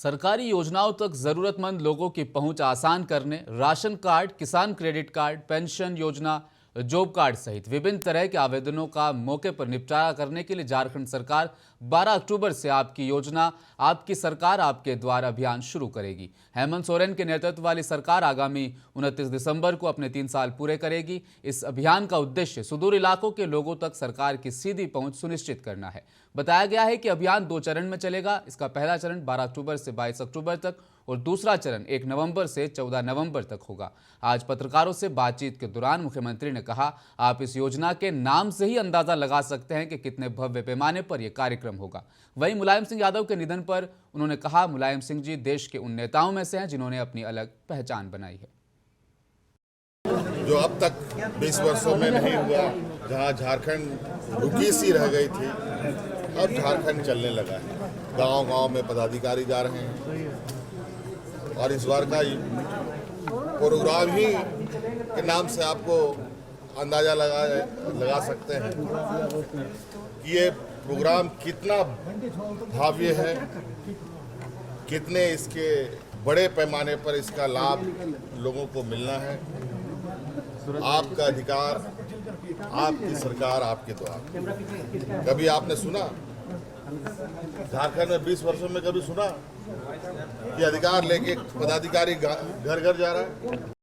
सरकारी योजनाओं तक जरूरतमंद लोगों की पहुंच आसान करने राशन कार्ड, किसान क्रेडिट कार्ड, पेंशन योजना, जॉब कार्ड सहित विभिन्न तरह के आवेदनों का मौके पर निपटारा करने के लिए झारखंड सरकार 12 अक्टूबर से आपकी योजना, आपकी सरकार, आपके द्वार अभियान शुरू करेगी। हेमंत सोरेन के नेतृत्व वाली सरकार आगामी 29 दिसंबर को अपने 3 साल पूरे करेगी। इस अभियान का उद्देश्य सुदूर इलाकों के लोगों तक सरकार की सीधी पहुंच सुनिश्चित करना है। बताया गया है कि अभियान 2 चरण में चलेगा। इसका पहला चरण 12 अक्टूबर से 22 अक्टूबर तक और दूसरा चरण 1 नवंबर से 14 नवंबर तक होगा। आज पत्रकारों से बातचीत के दौरान मुख्यमंत्री ने कहा, आप इस योजना के नाम से ही अंदाजा लगा सकते हैं कि कितने भव्य पैमाने पर यह कार्यक्रम होगा। वहीं मुलायम सिंह यादव के निधन पर उन्होंने कहा, मुलायम सिंह जी देश के उन नेताओं में से हैं जिन्होंने अपनी अलग पहचान बनाई है। जो अब तक 20 वर्षों में नहीं हुआ, जहां झारखंड रुकी सी रह गई थी, अब झारखंड चलने लगा है। गांव-गांव में पदाधिकारी जा रहे हैं और इस बार का प्रोग्राम ही के नाम से आपको अंदाजा लगा सकते हैं कि ये प्रोग्राम कितना भव्य है, कितने इसके बड़े पैमाने पर इसका लाभ लोगों को मिलना है। आपका अधिकार, आपकी सरकार, आपके द्वार। कभी आपने सुना झारखंड में 20 वर्षों में कभी सुना कि अधिकार लेके पदाधिकारी घर घर जा रहा है?